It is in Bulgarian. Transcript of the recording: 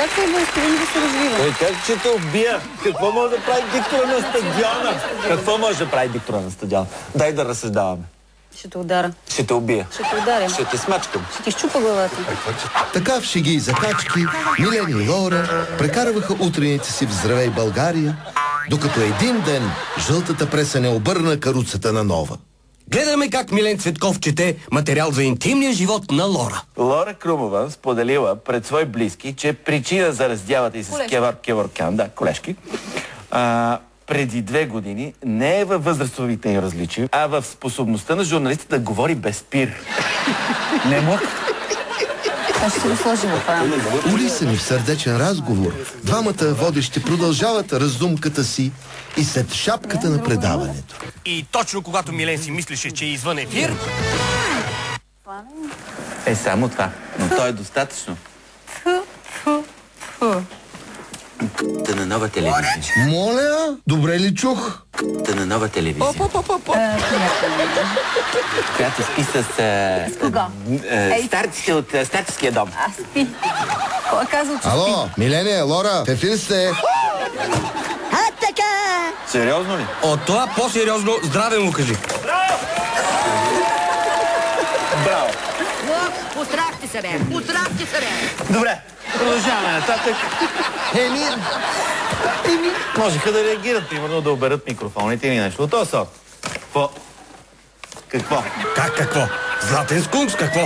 Как е възможно да се развива? Той как ще те убия? Какво може да прави диктора на стадиона? Какво може да прави диктора на стадиона? Дай да разсъждаваме. Ще те удара. Ще те убия. Ще те ударя. Ще те смачкам. Ще ти щупа главата. Така в шеги и закачки Милен и Лора прекарваха утрените си в Здравей България, докато един ден жълтата преса не обърна каруцата на нова. Гледаме как Милен Цветков чете материал за интимния живот на Лора. Лора Крумова споделила пред свои близки, че причина за раздялата и с Кеворкян, да, колежки, преди 2 години не е във възрастовите им различия, а в способността на журналиста да говори без спир. Не мога. Аз ще го сложим в рама. Улисани в сърдечен разговор, двамата водещи продължават разумката си и след шапката на предаването. И точно когато Милен си мислеше, че е извън ефир... Е, само това. Но то е достатъчно. Та на нова телевизия. Моля, добре ли чух? Та на нова телевизия. Която спи с... С кого? Старците от старческия дом. Аз спи. Кой е казал, че спи? Ало, Милене, Лора, в ефир сте. Сериозно ли? От това по-сериозно здраве му кажи. Браво! Пострахте се, бе! Пострахте се, бе! Добре, продължаваме нататък. Можеха да реагират, примерно да оберат микрофоните или нещо от този сорт. Какво? Как какво? Златен скунс, какво?